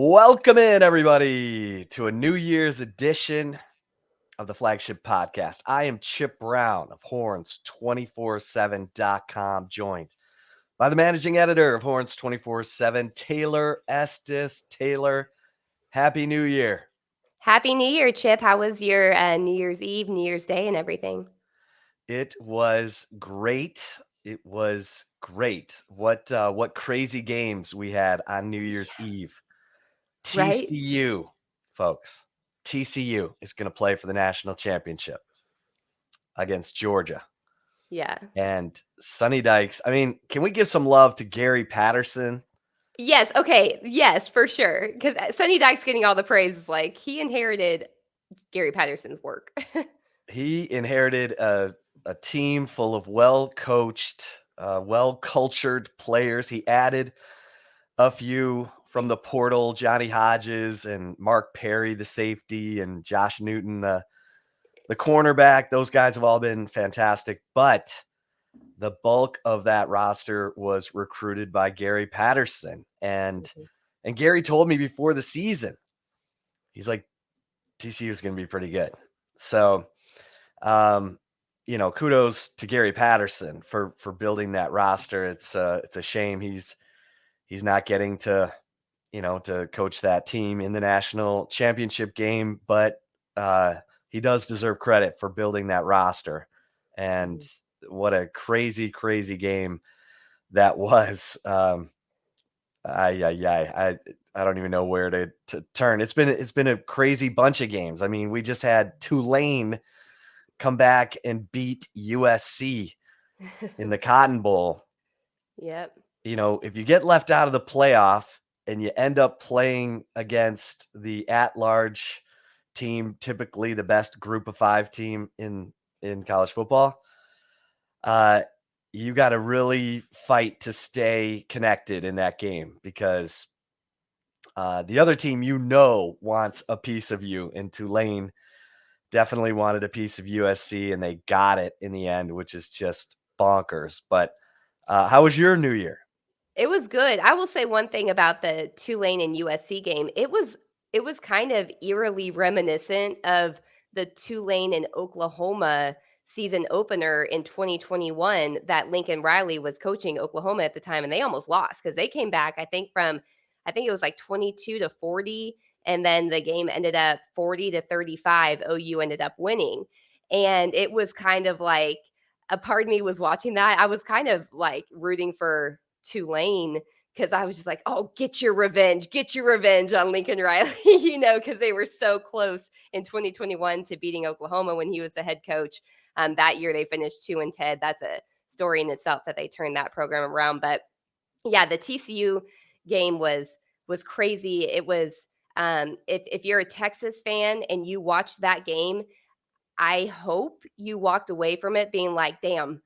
Welcome in, everybody, to a New Year's edition of the Flagship Podcast. I am Chip Brown of Horns247.com, joined by the managing editor of Horns247, Taylor Estes. Taylor, Happy New Year. Happy New Year, Chip. How was your New Year's Eve, New Year's Day, and everything? It was great. It was great. What crazy games we had on New Year's Eve. Right? TCU, folks. TCU is going to play for the national championship against Georgia. Yeah. And Sonny Dykes. I mean, can we give some love to Gary Patterson? Yes. Okay. Yes, for sure. Because Sonny Dykes getting all the praise. Like, he inherited Gary Patterson's work. He inherited a team full of well-coached, well-cultured players. He added a few from the portal, Johnny Hodges and Mark Perry, the safety, and Josh Newton, the cornerback. Those guys have all been fantastic, but the bulk of that roster was recruited by Gary Patterson. And Gary told me before the season, he's like, TCU is going to be pretty good. So, kudos to Gary Patterson for building that roster. It's a shame he's not getting to coach that team in the national championship game, but he does deserve credit for building that roster. And what a crazy, crazy game that was. I don't even know where to turn. It's been a crazy bunch of games. I mean, we just had Tulane come back and beat USC in the Cotton Bowl. Yep. If you get left out of the playoff and you end up playing against the at-large team, typically the best group of 5 team in college football, you got to really fight to stay connected in that game, because the other team, wants a piece of you, and Tulane definitely wanted a piece of USC, and they got it in the end, which is just bonkers. But how was your New Year? It was good. I will say one thing about the Tulane and USC game. It was kind of eerily reminiscent of the Tulane and Oklahoma season opener in 2021 that Lincoln Riley was coaching Oklahoma at the time, and they almost lost because they came back, I think it was like 22-40, and then the game ended up 40-35. OU ended up winning. And it was kind of like, a part of me was watching that. I was kind of like rooting for Tulane, because I was just like, oh, get your revenge on Lincoln Riley, because they were so close in 2021 to beating Oklahoma when he was the head coach. That year they finished 2-10. That's a story in itself that they turned that program around. But yeah, the TCU game was crazy. It was, if you're a Texas fan and you watched that game, I hope you walked away from it being like, damn,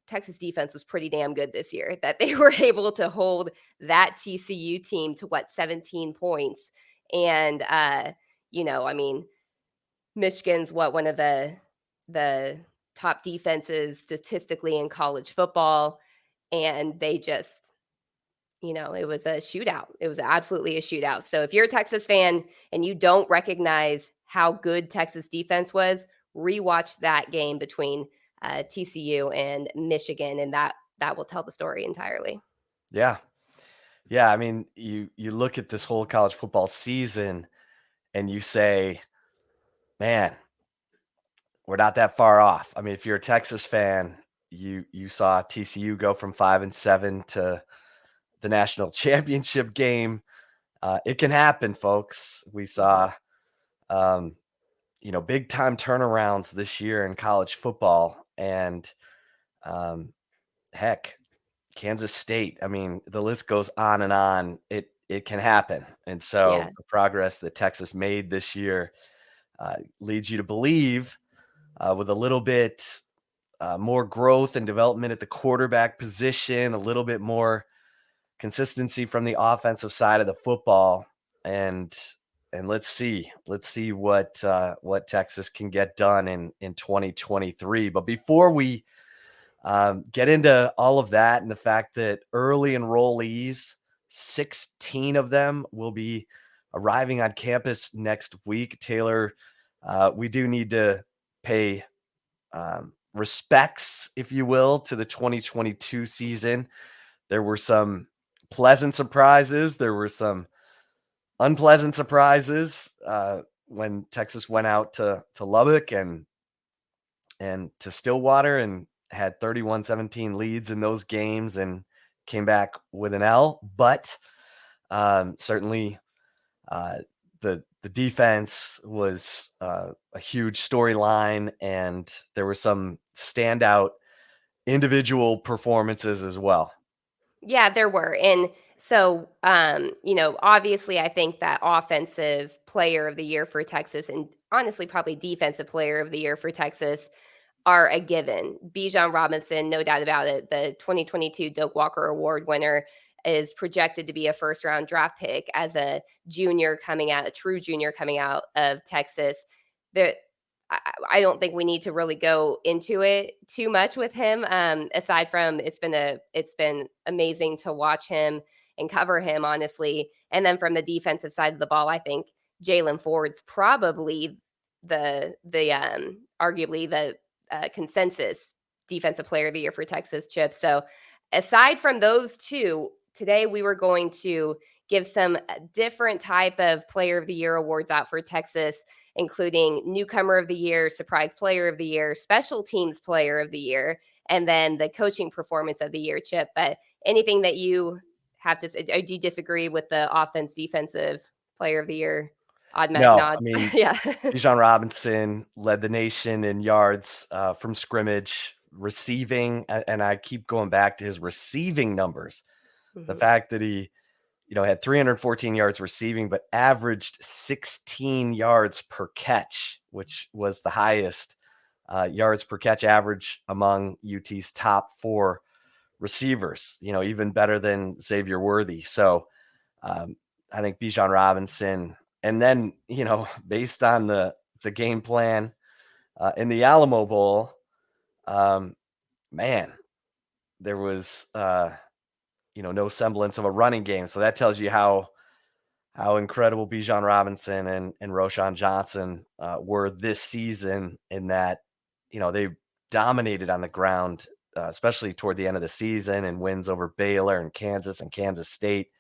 Texas defense was pretty damn good this year, that they were able to hold that TCU team to 17 points. And, I mean, Michigan's one of the top defenses statistically in college football. And they just, it was a shootout. It was absolutely a shootout. So if you're a Texas fan and you don't recognize how good Texas defense was, rewatch that game between TCU and Michigan, and that will tell the story entirely. Yeah. I mean, you look at this whole college football season and you say, man, we're not that far off. I mean, if you're a Texas fan, you saw TCU go from 5-7 to the national championship game. It can happen, folks. We saw, big time turnarounds this year in college football, and heck, Kansas State. I mean, the list goes on and on. It can happen. And so the progress that Texas made this year leads you to believe, with a little bit more growth and development at the quarterback position, a little bit more consistency from the offensive side of the football, and let's see what Texas can get done in 2023. But before we get into all of that and the fact that early enrollees 16 of them will be arriving on campus next week. Taylor, we do need to pay respects, if you will, to the 2022 season. There were some pleasant surprises. There were some unpleasant surprises when Texas went out to Lubbock and to Stillwater and had 31-17 leads in those games and came back with an L. But certainly the defense was a huge storyline, and there were some standout individual performances as well. Yeah, there were. And so, obviously, I think that offensive player of the year for Texas, and honestly, probably defensive player of the year for Texas, are a given. Bijan Robinson, no doubt about it, the 2022 Doak Walker Award winner, is projected to be a first round draft pick as a true junior coming out of Texas. The I don't think we need to really go into it too much with him. Aside from it's been amazing to watch him and cover him, honestly. And then from the defensive side of the ball, I think Jalen Ford's probably the arguably the consensus defensive player of the year for Texas, Chip. So aside from those two, today we were going to give some different type of player of the year awards out for Texas, including newcomer of the year, surprise player of the year, special teams player of the year, and then the coaching performance of the year, Chip. But anything that you have to say, do you disagree with the offense defensive player of the year? Odd No, I nods. mean, Yeah. Bijan Robinson led the nation in yards from scrimmage, receiving, and I keep going back to his receiving numbers. The Mhm. fact that he, had 314 yards receiving, but averaged 16 yards per catch, which was the highest yards per catch average among UT's top 4 receivers, even better than Xavier Worthy. So I think Bijan Robinson, and then, based on the game plan in the Alamo Bowl, man, there was, no semblance of a running game. So that tells you how incredible Bijan Robinson and Roshan Johnson were this season, in that, they dominated on the ground, especially toward the end of the season, and wins over Baylor and Kansas State.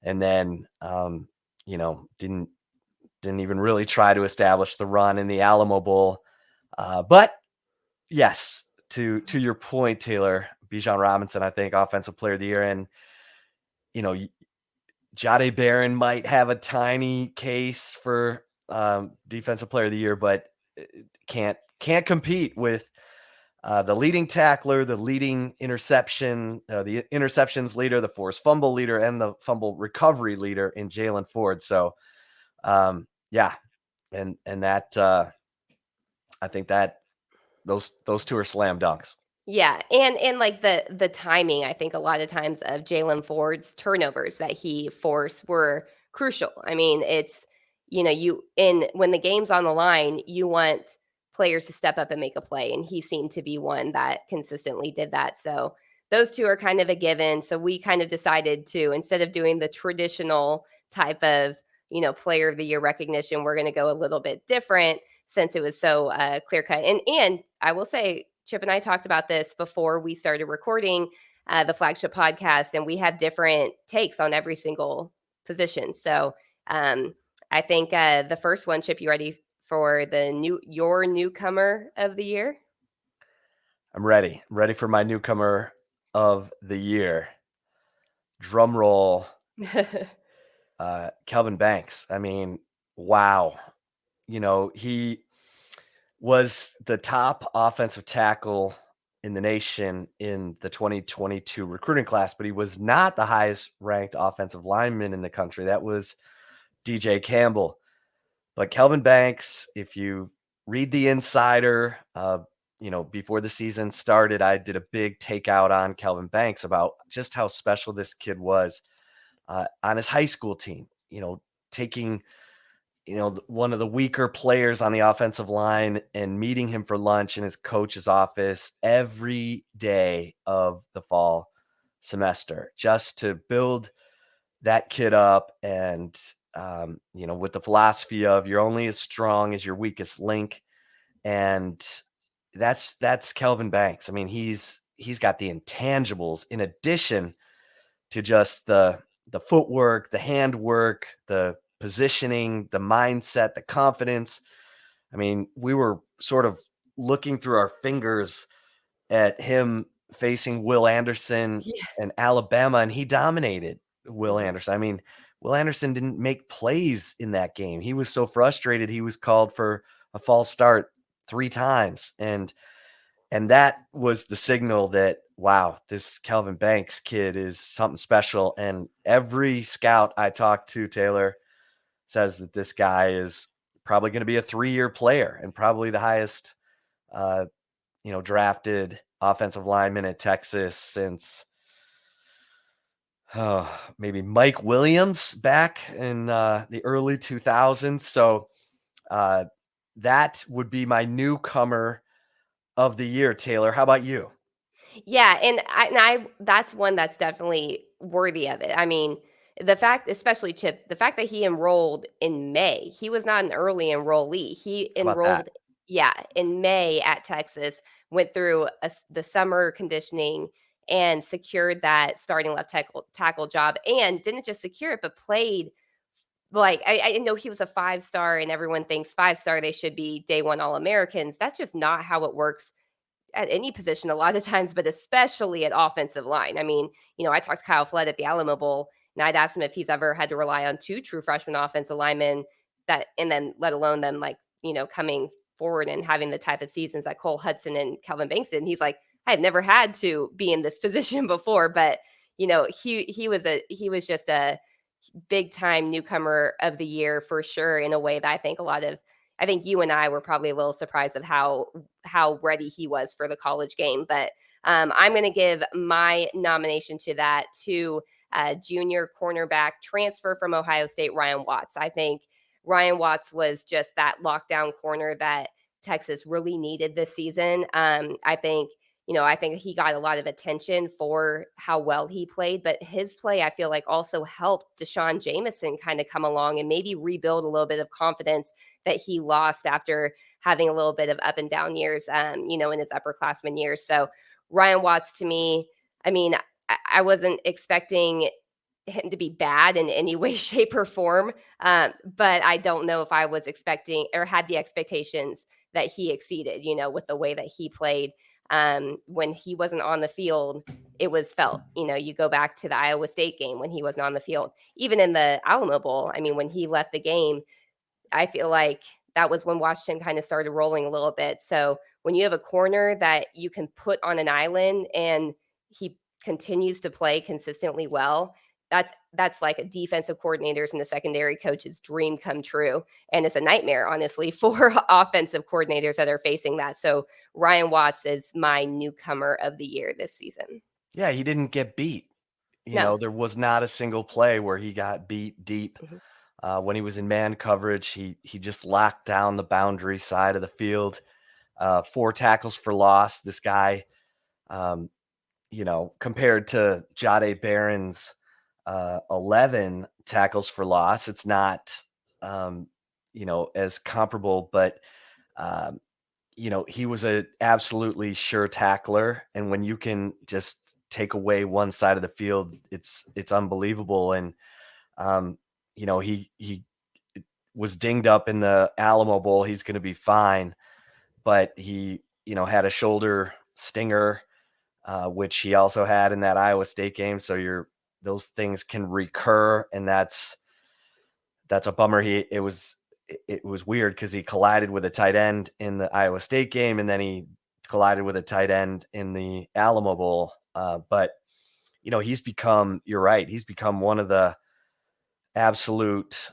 And then, didn't even really try to establish the run in the Alamo Bowl. But yes, to your point, Taylor, Bijan Robinson, I think offensive player of the year. And, Jahdae Barron might have a tiny case for defensive player of the year, but can't compete with the leading tackler, the leading the interceptions leader, the forced fumble leader, and the fumble recovery leader in Jalen Ford. So, yeah, and that I think that those two are slam dunks. Yeah, and like the timing, I think a lot of times of Jalen Ford's turnovers that he forced were crucial. I mean, it's you in when the game's on the line, you want players to step up and make a play, and he seemed to be one that consistently did that. So those two are kind of a given. So we kind of decided to, instead of doing the traditional type of player of the year recognition, we're going to go a little bit different since it was so clear cut. And I will say, Chip and I talked about this before we started recording the Flagship Podcast, and we have different takes on every single position. So um, I think the first one, Chip, you ready for your newcomer of the year? I'm ready. I'm ready for my newcomer of the year. Drum roll. Kelvin Banks. I mean, wow. He was the top offensive tackle in the nation in the 2022 recruiting class, but he was not the highest ranked offensive lineman in the country. That was DJ Campbell. But Kelvin Banks, if you read the Insider, before the season started, I did a big takeout on Kelvin Banks about just how special this kid was on his high school team, taking, one of the weaker players on the offensive line and meeting him for lunch in his coach's office every day of the fall semester, just to build that kid up, and with the philosophy of you're only as strong as your weakest link, and that's Kelvin Banks. I mean, he's got the intangibles in addition to just the footwork, the handwork, the positioning, the mindset, the confidence. I mean, we were sort of looking through our fingers at him facing Will Anderson Yeah. and Alabama, and he dominated Will Mhm. Anderson. I mean, Will Anderson didn't make plays in that game. He was so frustrated. He was called for a false start 3 times, and that was the signal that, wow, this Kelvin Banks kid is something special. And every scout I talked to, Taylor, says that this guy is probably going to be a 3-year player and probably the highest, uh, drafted offensive lineman at Texas since maybe Mike Williams back in the early 2000s. So uh, that would be my newcomer of the year, Taylor. How about you? Yeah, and I that's one that's definitely worthy of it. I mean, the fact, especially Chip, the fact that he enrolled in May, he was not an early enrollee. He How about that? enrolled, yeah, in May at Texas, went through the summer conditioning and secured that starting left tackle job, and didn't just secure it, but played like I know he was a 5 star, and everyone thinks 5 star they should be day one All Americans. That's just not how it works at any position a lot of times, but especially at offensive line. I mean, I talked to Kyle Flood at the Alamo Bowl, and I'd asked him if he's ever had to rely on 2 true freshman offensive linemen that, and then let alone them like, coming forward and having the type of seasons that Cole Hudson and Kelvin Banks did. And he's like, I had never had to be in this position before, but he was just a big time newcomer of the year for sure, in a way that I think you and I were probably a little surprised of how ready he was for the college game. But I'm going to give my nomination to that to junior cornerback transfer from Ohio State, Ryan Watts. I think Ryan Watts was just that lockdown corner that Texas really needed this season. I think he got a lot of attention for how well he played, but his play, I feel like, also helped Deshaun Jameson kind of come along and maybe rebuild a little bit of confidence that he lost after having a little bit of up and down years, in his upperclassman years. So Ryan Watts, to me, I mean, I wasn't expecting him to be bad in any way, shape, or form. But I don't know if I was expecting or had the expectations that he exceeded, with the way that he played. When he wasn't on the field, it was felt. You go back to the Iowa State game when he wasn't on the field, even in the Alamo Bowl. I mean, when he left the game, I feel like that was when Washington kind of started rolling a little bit. So when you have a corner that you can put on an island and he continues to play consistently well, that's like a defensive coordinators and the secondary coach's dream come true. And it's a nightmare, honestly, for offensive coordinators that are facing that. So Ryan Watts is my newcomer of the year this season. Yeah, he didn't get beat. No. There was not a single play where he got beat deep. Mhm. When he was in man coverage, he just locked down the boundary side of the field. 4 tackles for loss. This guy, um, compared to Jade Barron's 11 tackles for loss, it's not, as comparable, but um, he was a absolutely sure tackler. And when you can just take away one side of the field, it's unbelievable. And he was dinged up in the Alamo Bowl. He's going to be fine, but he had a shoulder stinger, which he also had in that Iowa State game. So those things can recur, and that's a bummer. It was weird because he collided with a tight end in the Iowa State game, and then he collided with a tight end in the Alamo Bowl. But you're right, he's become one of the absolute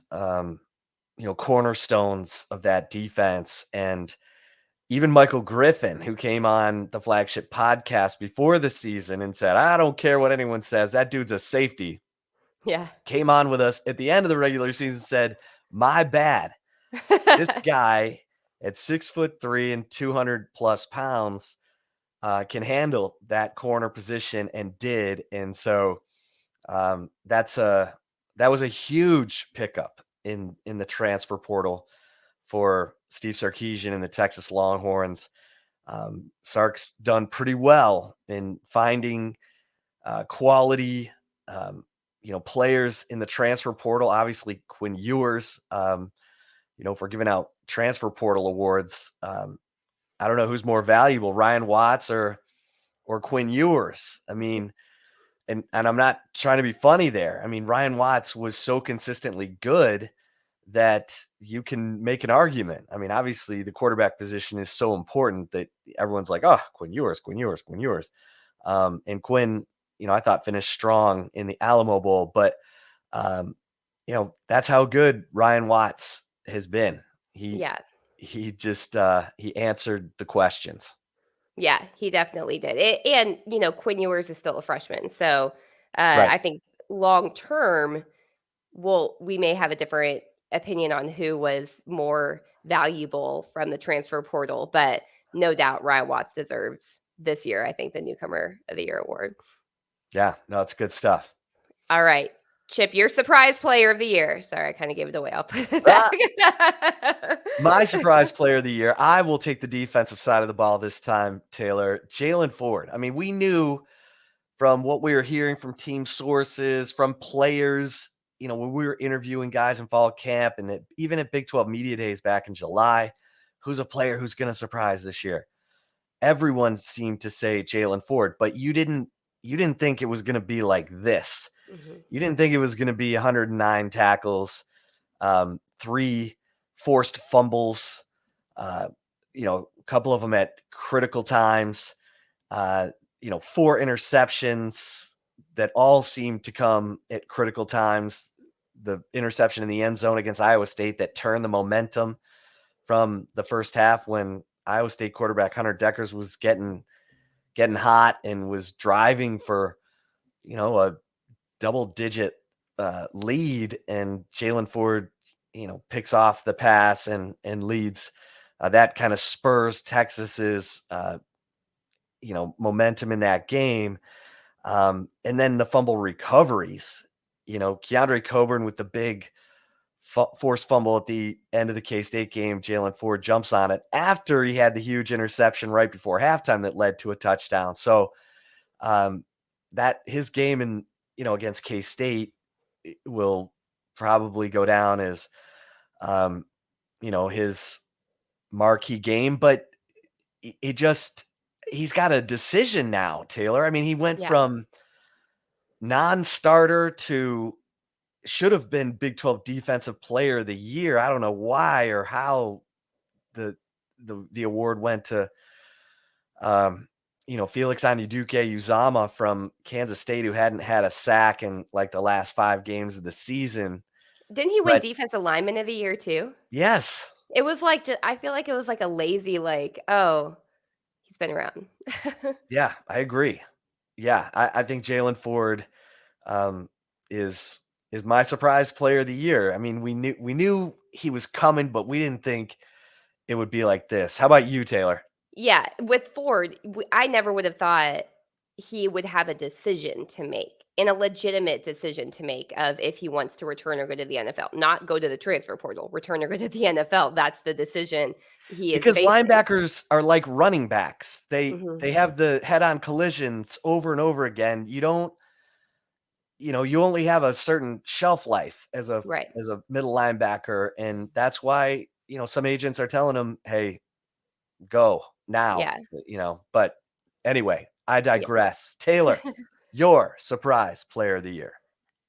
cornerstones of that defense. And even Michael Griffin, who came on the Flagship Podcast before the season and said, I don't care what anyone says, that dude's a safety, Yeah. came on with us at the end of the regular season, said, my bad. This guy at 6'3" and 200 plus pounds can handle that corner position, and did. And so that's that was a huge pickup in the transfer portal for Steve Sarkisian and the Texas Longhorns. Sark's done pretty well in finding quality, players in the transfer portal. Obviously, Quinn Ewers. If we're giving out transfer portal awards, I don't know who's more valuable, Ryan Watts or Quinn Ewers. I mean, and I'm not trying to be funny there. I mean, Ryan Watts was so consistently good that you can make an argument. I mean, obviously the quarterback position is so important that everyone's like, oh, Quinn Ewers, Quinn Ewers, Quinn Ewers. And Quinn, I thought finished strong in the Alamo Bowl, but that's how good Ryan Watts has been. Yeah. He just he answered the questions. Yeah, he definitely did. And Quinn Ewers is still a freshman. So Right. I think long term, we may have a different opinion on who was more valuable from the transfer portal, but no doubt Ryan Watts deserves this year, I think, the Newcomer of the Year award. Yeah, no, it's good stuff. All right. Chip, your surprise player of the year. Sorry, I kind of gave it away. I'll put it Ah, back. my surprise player of the year, I will take the defensive side of the ball this time, Taylor. Jalen Ford. I mean, we knew from what we were hearing from team sources, from players, when we were interviewing guys in fall camp and even at Big 12 Media Days back in July, who's a player who's going to surprise this year? Everyone seemed to say Jalen Ford, but you didn't think it was going to be like this. Mhm. You didn't think it was going to be 109 tackles, 3 forced fumbles, a couple of them at critical times, 4 interceptions that all seemed to come at critical times. The interception in the end zone against Iowa State that turned the momentum from the first half when Iowa State quarterback Hunter Deckers was getting hot and was driving for, a double-digit lead, and Jalen Ford, picks off the pass and leads. That kind of spurs Texas's, momentum in that game. And then the fumble recoveries, Keandre Coburn with the big forced fumble at the end of the K-State game. Jalen Ford jumps on it after he had the huge interception right before halftime that led to a touchdown. So that his game against K-State will probably go down as, his marquee game, but he's got a decision now, Taylor. I mean, he went Yeah. from non-starter to should have been Big 12 Defensive Player of the Year. I don't know why or how the award went to, Felix Anudike-Uzomah from Kansas State, who hadn't had a sack in like the last 5 games of the season. Didn't he win But Defensive Lineman of the Year too? yes, It was like, I feel like it was like a lazy, like, oh, he's been around. yeah, I agree. Yeah, I think Jalen Ford is my surprise player of the year. I mean, we knew he was coming, but we didn't think it would be like this. How about you, Taylor? Yeah, with Ford, I never would have thought he would have a decision to make, and a legitimate decision to make of if he wants to return or go to the NFL, not go to the transfer portal, return or go to the NFL. That's the decision he is Because facing. linebackers are like running backs. They Mhm. have the head-on collisions over and over again. You don't, you only have a certain shelf life as a Right. middle linebacker, and that's why, some agents are telling them, "Hey, go now," Yeah. but anyway, I Yeah. digress. Taylor, your surprise player of the year.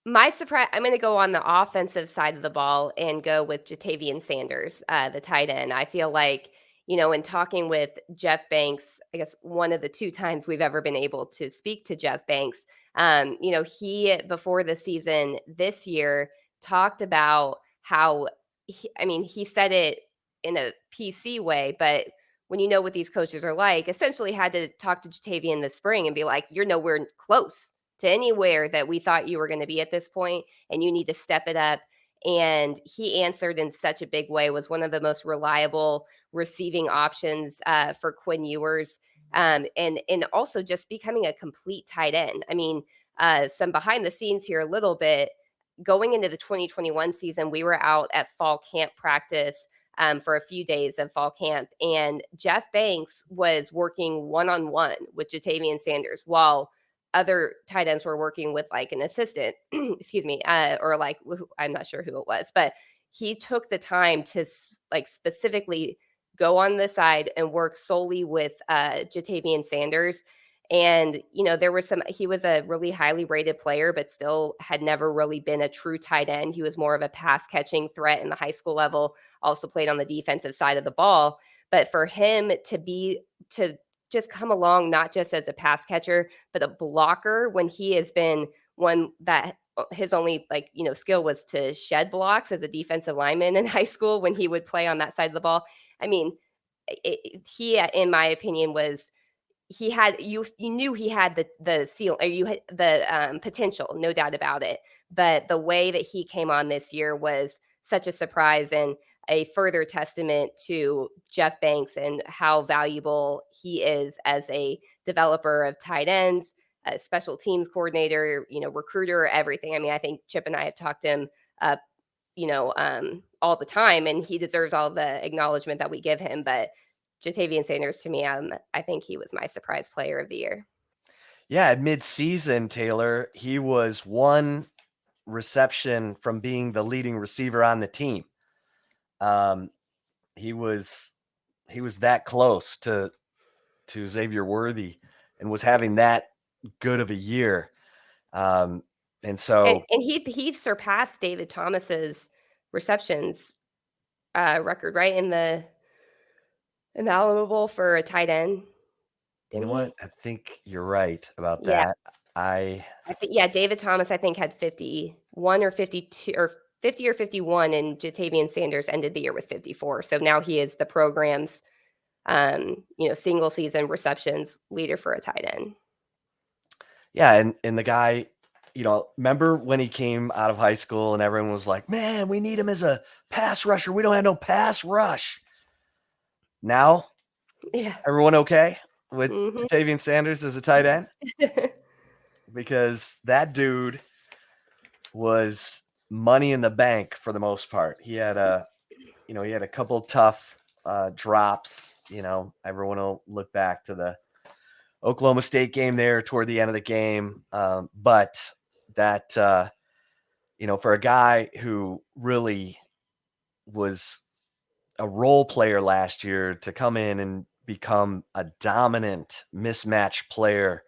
My surprise, I'm gonna go on the offensive side of the ball and go with Jatavian Sanders, the tight end. I feel like, in talking with Jeff Banks, I guess one of the 2 times we've ever been able to speak to Jeff Banks, he, before the season this year, talked about how he said it in a PC way, but when you know what these coaches are like, essentially had to talk to Jatavian this spring and be like, "You're nowhere close to anywhere that we thought you were going to be at this point, and you need to step it up." And he answered in such a big way, was one of the most reliable receiving options for Quinn Ewers, and also just becoming a complete tight end. I mean, some behind the scenes here a little bit. going into the 2021 season, we were out at fall camp practice for a few days of fall camp, and Jeff Banks was working one-on-one with Jatavian Sanders while other tight ends were working with like an assistant, excuse me, or like I'm not sure who it was, but he took the time to like specifically go on the side and work solely with Jatavian Sanders. And, there was he was a really highly rated player, but still had never really been a true tight end. He was more of a pass catching threat in the high school level, also played on the defensive side of the ball. But for him to just come along, not just as a pass catcher, but a blocker when he has been one that his only skill was to shed blocks as a defensive lineman in high school when he would play on that side of the ball. I mean, he, in my opinion, he had you knew he had the seal, or you had the potential, no doubt about it. But the way that he came on this year was such a surprise and a further testament to Jeff Banks and how valuable he is as a developer of tight ends, a special teams coordinator, recruiter, everything. I mean, I think Chip and I have talked to him all the time, and he deserves all the acknowledgement that we give him. But Jatavian Sanders, to me, I think he was my surprise player of the year. Yeah, at mid-season, Taylor, he was one reception from being the leading receiver on the team. He was that close to Xavier Worthy and was having that good of a year. And so he surpassed David Thomas's receptions record, right, in the Alamo Bowl for a tight end. You know what? I think you're right about Yeah. that. I think, David Thomas, I think, had 51 or 52 or 50 or 51, and Jatavian Sanders ended the year with 54. So now he is the program's, single season receptions leader for a tight end. Yeah, and the guy, remember when he came out of high school and everyone was like, man, we need him as a pass rusher. We don't have no pass rush. Now, everyone okay with Jatavian Sanders as a tight end? Because that dude was money in the bank for the most part. He had a couple tough drops. Everyone will look back to the Oklahoma State game there toward the end of the game. But that, for a guy who really was a role player last year to come in and become a dominant mismatch player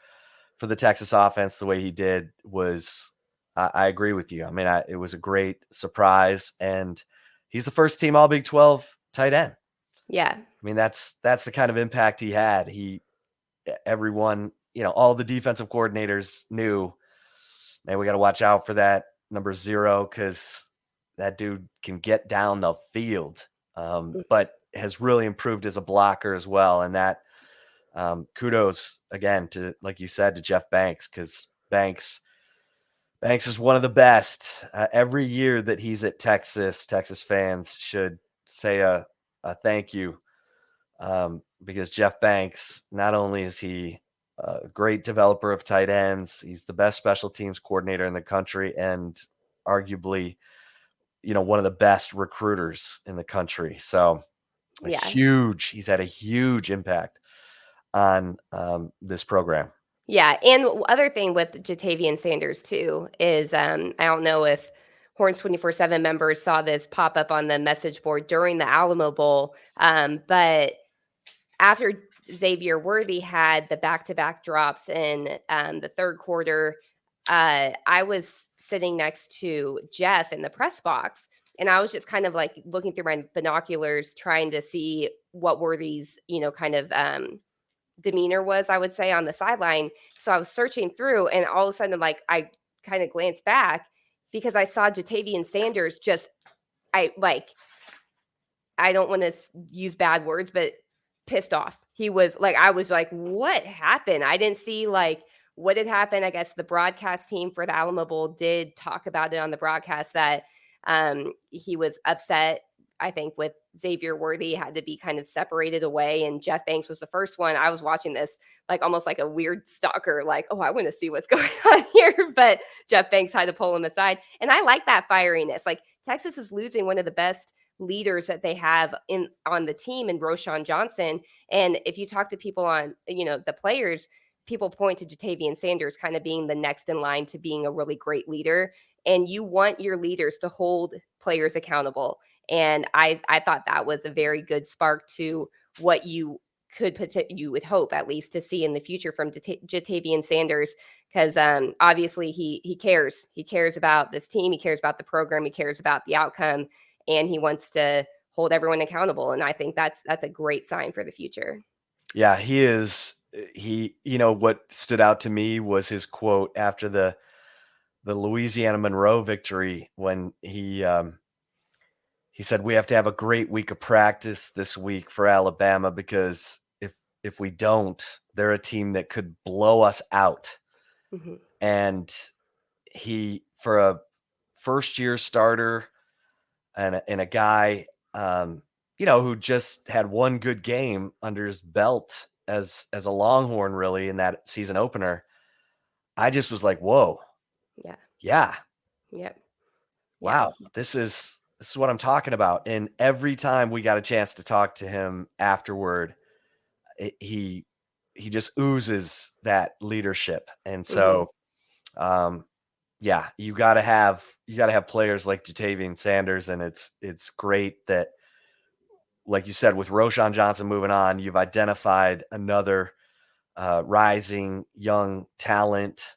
for the Texas offense the way he did was, I agree with you. I mean, it was a great surprise, and he's the first team All Big 12 tight end. Yeah. I mean, that's the kind of impact he had. Everyone, all the defensive coordinators knew, man, we got to watch out for that number 0 because that dude can get down the field, but has really improved as a blocker as well. And that kudos again to, like you said, to Jeff Banks, because Banks is one of the best. Every year that he's at Texas fans should say a thank you, because Jeff Banks, not only is he a great developer of tight ends, he's the best special teams coordinator in the country, and arguably, one of the best recruiters in the country. So he's had a huge impact on this program. Yeah, and other thing with Jatavian Sanders too is I don't know if Horns 24/7 members saw this pop up on the message board during the Alamo Bowl, but after Xavier Worthy had the back-to-back drops in the third quarter, I was sitting next to Jeff in the press box, and I was just kind of like looking through my binoculars, trying to see what Worthy's, kind of demeanor was, I would say, on the sideline. So I was searching through, and all of a sudden, like, I kind of glanced back because I saw Jatavian Sanders I don't want to use bad words, but pissed off. He was like, I was like, what happened? I didn't see like what had happened. I guess the broadcast team for the Alamo Bowl did talk about it on the broadcast that he was upset I think with Xavier Worthy had to be kind of separated away, and Jeff Banks was the first one. I was watching this like almost like a weird stalker, like, oh, I want to see what's going on here. But Jeff Banks had to pull him aside. And I like that fieriness. Like Texas is losing one of the best leaders that they have in on the team in Roshan Johnson. And if you talk to people on, the players, people point to Jatavian Sanders kind of being the next in line to being a really great leader. And you want your leaders to hold players accountable. And I thought that was a very good spark to what you would hope at least to see in the future from Jatavian Sanders, because obviously he cares about this team, he cares about the program, he cares about the outcome, and he wants to hold everyone accountable. And I think that's a great sign for the future. Yeah, he is. What stood out to me was his quote after the Louisiana Monroe victory when he said, "We have to have a great week of practice this week for Alabama because if we don't, they're a team that could blow us out." Mm-hmm. And he, for a first year starter and a guy, who just had one good game under his belt as a Longhorn, really, in that season opener, I just was like, whoa, Yeah. yeah, Yep. Yeah. wow, this is what I'm talking about. And every time we got a chance to talk to him afterward, he just oozes that leadership. And Mm-hmm. so, yeah, you got to have players like Jatavian Sanders, and it's great that, like you said, with Roshan Johnson moving on, you've identified another rising young talent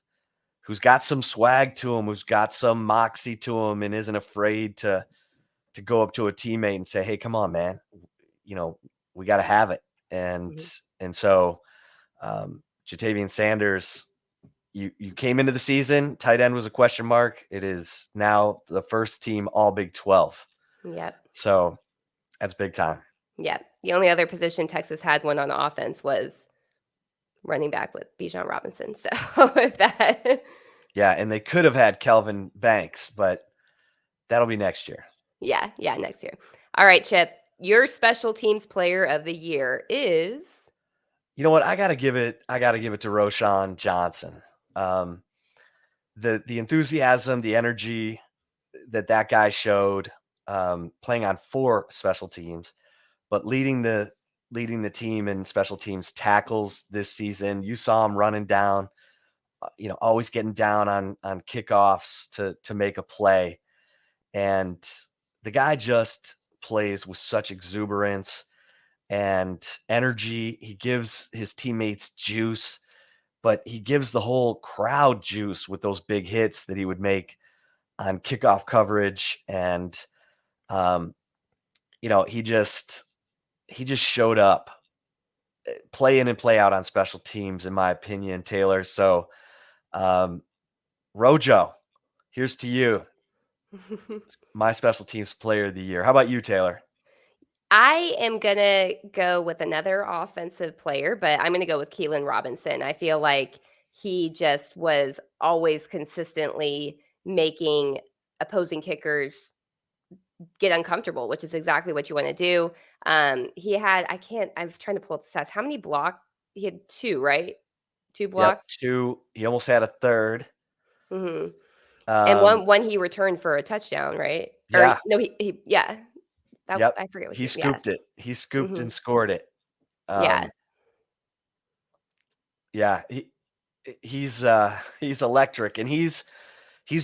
who's got some swag to him, who's got some moxie to him, and isn't afraid to go up to a teammate and say, "Hey, come on, man, we got to have it." And Mm-hmm. so, Jatavian Sanders, you came into the season, tight end was a question mark. It is now the first team All Big 12. Yep. So that's big time. Yep. The only other position Texas had one on offense was running back with Bijan Robinson. So with that, Yeah, and they could have had Kelvin Banks, but that'll be next year. yeah, next year. All right, Chip, your special teams player of the year is. You know what? I gotta give it to Roshan Johnson. The enthusiasm, the energy that guy showed, playing on 4 special teams, but leading the team in special teams tackles this season. You saw him running down, always getting down on kickoffs to make a play. And the guy just plays with such exuberance and energy. He gives his teammates juice, but he gives the whole crowd juice with those big hits that he would make on kickoff coverage. And, he just showed up, play in and play out on special teams, in my opinion, Taylor. So, Rojo, here's to you. My special teams player of the year. How about you, Taylor? I am going to go with another offensive player, but I'm going to go with Keelan Robinson. I feel like he just was always consistently making opposing kickers get uncomfortable, which is exactly what you want to do. He had, I was trying to pull up the stats. How many block? He had 2, right? 2 Yep, block. 2. He almost had a third. Mm-hmm. And Um, one he returned for a touchdown, right? Or yeah, no, he yeah. That yep. I forget what He he, yeah. scooped it. He scooped Mm-hmm. and scored it. Yeah. Um, yeah, he's he's electric, and he's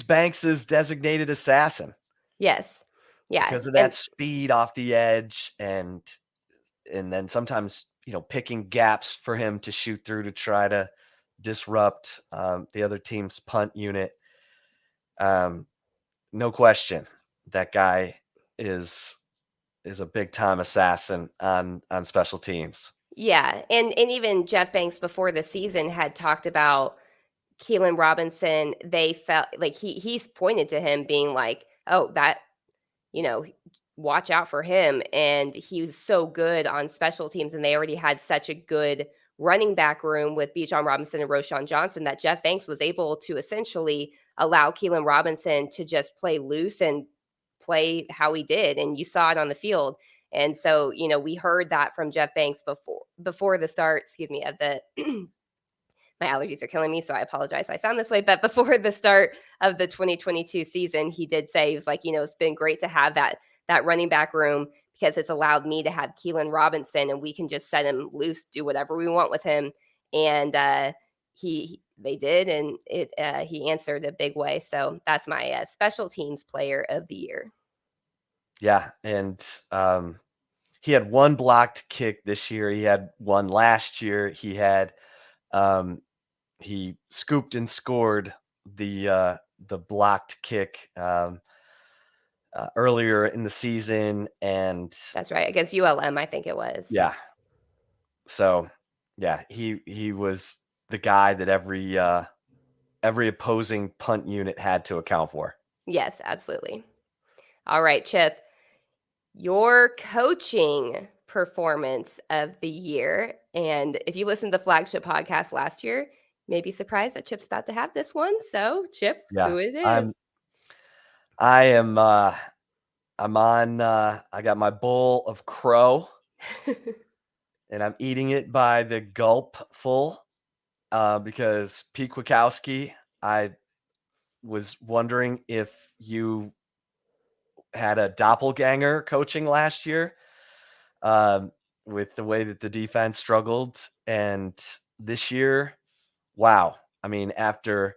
Banks's designated assassin Yes. Yeah. because of And that speed off the edge, and then sometimes picking gaps for him to shoot through to try to disrupt the other team's punt unit. No question, that guy is a big time assassin on special teams. yeah, and even Jeff Banks before the season had talked about Keelan Robinson. They felt like he's pointed to him being like, "Oh, that, you know, watch out for him." And he was so good on special teams, and they already had such a good running back room with Bijan Robinson and Roshan Johnson that Jeff Banks was able to essentially allow Keelan Robinson to just play loose and play how he did, and you saw it on the field. And so, we heard that from Jeff Banks before the start, of the my allergies are killing me, so I apologize I sound this way. But before the start of the 2022 season, he did say, he was like, it's been great to have that running back room, because it's allowed me to have Keelan Robinson, and we can just set him loose, do whatever we want with him. And they did, and he answered a big way. So that's my special teams player of the year. Yeah, and he had one blocked kick this year. He had one last year. He scooped and scored the blocked kick earlier in the season, and That's right, against ULM, I think it was. yeah. So yeah, he was the guy that every opposing punt unit had to account for. Yes, absolutely. All right, Chip, your coaching performance of the year. And if you listened to the Flagship Podcast last year, maybe surprised that Chip's about to have this one. So, Chip, Yeah, who it is? I'm on. I got my bowl of crow, and I'm eating it by the gulp full because Pete Kwiatkowski. I was wondering if you had a doppelganger coaching last year, with the way that the defense struggled, and this year, wow. I mean, after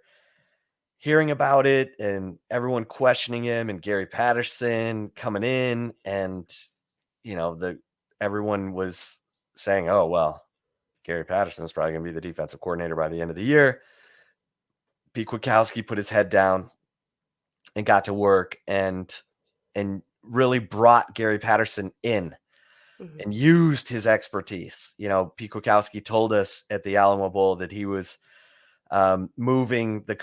hearing about it and everyone questioning him and Gary Patterson coming in, and everyone was saying, oh well, Gary Patterson is probably going to be the defensive coordinator by the end of the year. Pete Kwiatkowski put his head down and got to work and really brought Gary Patterson in and used his expertise. Pete Kwiatkowski told us at the Alamo Bowl that he was moving the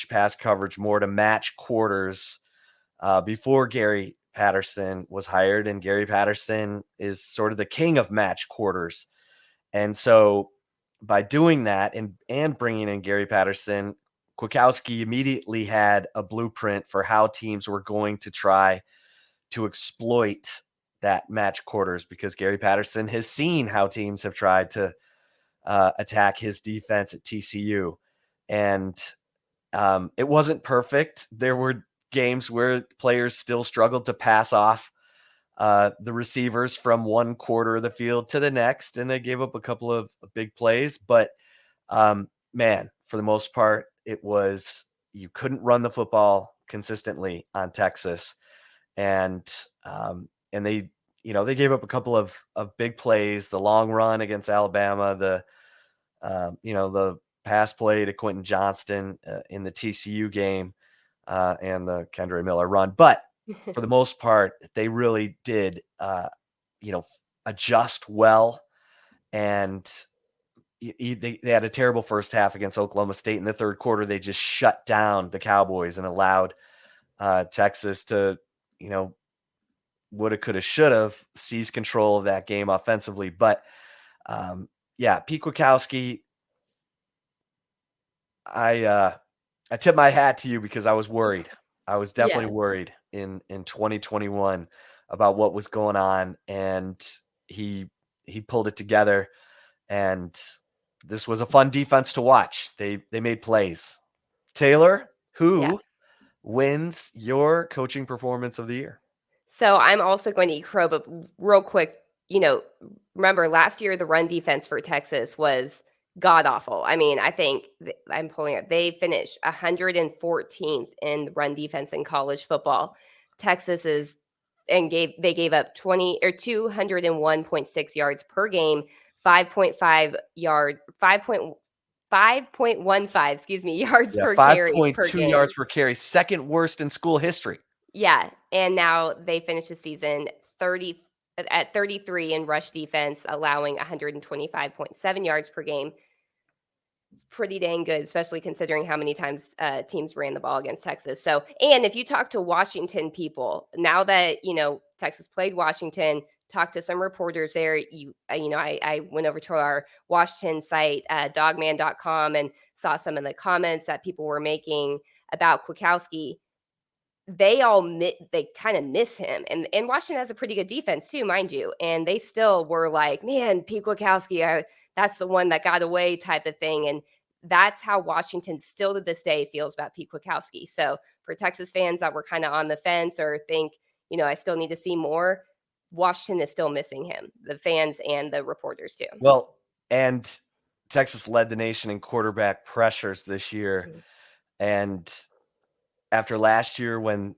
pass coverage more to match quarters before Gary Patterson was hired. And Gary Patterson is sort of the king of match quarters. And so by doing that and bringing in Gary Patterson, Kwiatkowski immediately had a blueprint for how teams were going to try to exploit that match quarters, because Gary Patterson has seen how teams have tried to attack his defense at TCU. And it wasn't perfect. There were games where players still struggled to pass off the receivers from one quarter of the field to the next, and they gave up a couple of big plays. But man, for the most part, you couldn't run the football consistently on Texas, and they gave up a couple of big plays. The long run against Alabama, the pass play to Quentin Johnston in the TCU game, and the Kendre Miller run. But for the most part, they really did, adjust well. And they had a terrible first half against Oklahoma State. In the third quarter, they just shut down the Cowboys and allowed Texas to, woulda, coulda, shoulda seize control of that game offensively. But Pete Kwiatkowski, I tip my hat to you, because I was worried. I was definitely worried in 2021 about what was going on, and he pulled it together, and this was a fun defense to watch. They made plays. Taylor, who wins your coaching performance of the year? So I'm also going to eat crow, but real quick, remember last year the run defense for Texas was god awful. I mean, I think I'm pulling it. They finished 114th in run defense in college football. Texas they gave up 201.6 yards per game, 5.15 yards per carry per 5.2 game. yards per carry, second worst in school history. Yeah, and now they finished the season 33 in rush defense, allowing 125.7 yards per game. It's pretty dang good, especially considering how many times teams ran the ball against Texas. So, and if you talk to Washington people, now that Texas played Washington, talked to some reporters there. I went over to our Washington site, dogman.com, and saw some of the comments that people were making about Kwiatkowski. they kind of miss him, and Washington has a pretty good defense too, mind you, and they still were like, man, Pete Kwiatkowski, that's the one that got away type of thing, and that's how Washington still to this day feels about Pete Kwiatkowski. So for Texas fans that were kind of on the fence or think, I still need to see more, Washington is still missing him, the fans and the reporters too. Well, and Texas led the nation in quarterback pressures this year, Mhm. and after last year when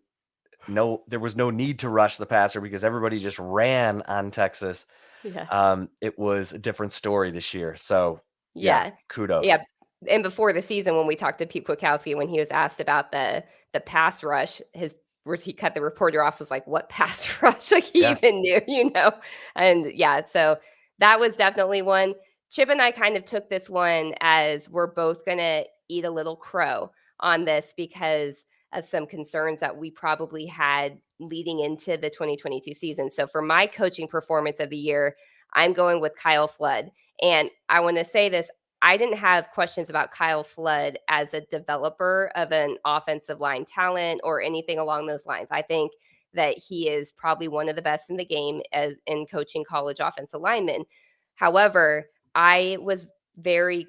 there was no need to rush the passer because everybody just ran on Texas. Yeah. It was a different story this year. So yeah, Yeah. kudos. Yeah, and before the season, when we talked to Pete Kwiatkowski, when he was asked about the pass rush, his where he cut the reporter off was like, "What pass rush?" Like, he Yeah. even knew, And, yeah, so that was definitely one. Chip and I kind of took this one as we're both gonna eat a little crow on this because of some concerns that we probably had leading into the 2022 season. So for my coaching performance of the year, I'm going with Kyle Flood. And I want to say this, I didn't have questions about Kyle Flood as a developer of an offensive line talent or anything along those lines. I think that he is probably one of the best in the game as in coaching college offensive linemen. However, I was very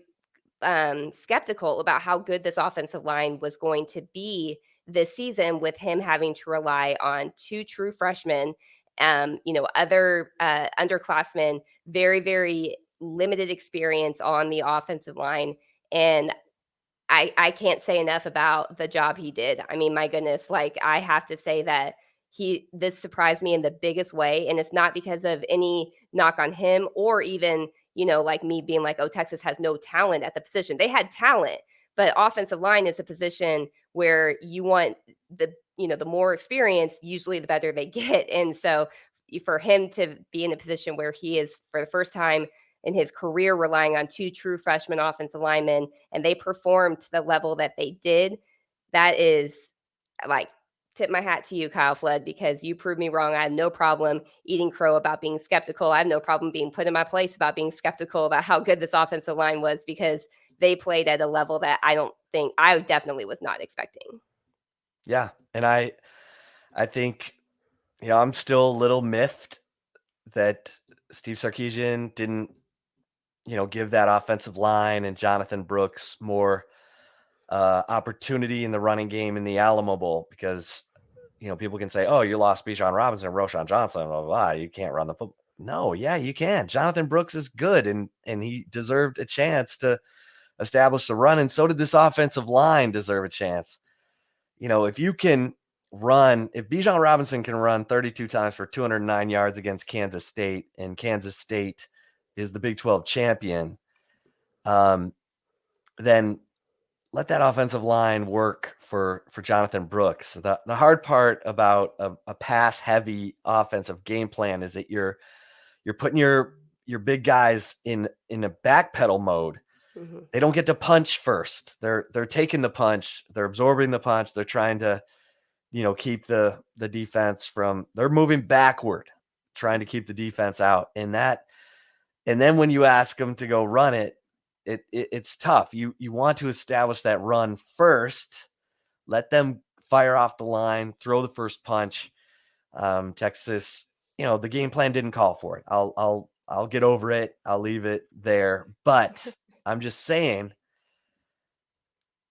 skeptical about how good this offensive line was going to be this season with him having to rely on two true freshmen, other underclassmen, very, very limited experience on the offensive line. And I can't say enough about the job he did. I mean, my goodness, like, I have to say that this surprised me in the biggest way, and it's not because of any knock on him or even, like me being like, "Oh, Texas has no talent at the position." They had talent, but offensive line is a position where you want the more experience, usually the better they get. And so for him to be in a position where he is for the first time in his career relying on two true freshman offensive linemen and they performed to the level that they did, that is like, tip my hat to you, Kyle Flood, because you proved me wrong. I have no problem eating crow about being skeptical. I have no problem being put in my place about being skeptical about how good this offensive line was because they played at a level that I definitely was not expecting. Yeah. And I think, I'm still a little miffed that Steve Sarkisian didn't, give that offensive line and Jonathan Brooks more opportunity in the running game in the Alamo Bowl because, people can say, oh, you lost Bijan Robinson and Roshan Johnson, blah, blah, blah. You can't run the football. No, yeah, you can. Jonathan Brooks is good, and he deserved a chance to establish the run, and so did this offensive line deserve a chance. If you can if Bijan Robinson can run 32 times for 209 yards against Kansas State, and Kansas State is the Big 12 champion, then let that offensive line work for Jonathan Brooks. The hard part about a pass heavy offensive game plan is that you're putting your big guys in a backpedal mode. Mm-hmm. They don't get to punch first. They're taking the punch. They're absorbing the punch. They're trying to, keep the defense from. They're moving backward, trying to keep the defense out. And then when you ask them to go run it, it's tough. You want to establish that run first. Let them fire off the line, throw the first punch. Texas, the game plan didn't call for it. I'll get over it. I'll leave it there. But I'm just saying,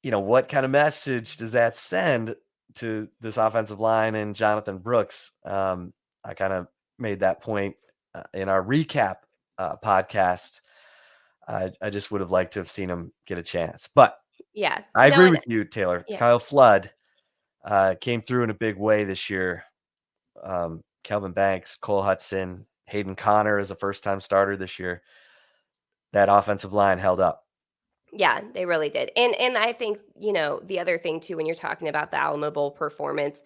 what kind of message does that send to this offensive line and Jonathan Brooks? I kind of made that point in our recap podcast. I just would have liked to have seen him get a chance. But Yeah. I No, agree and with you, Taylor. yeah. Kyle Flood came through in a big way this year. Kelvin Banks, Cole Hudson, Hayden Connor is a first-time starter this year. That offensive line held up. Yeah, they really did. And I think, the other thing too when you're talking about the Alamo Bowl performance,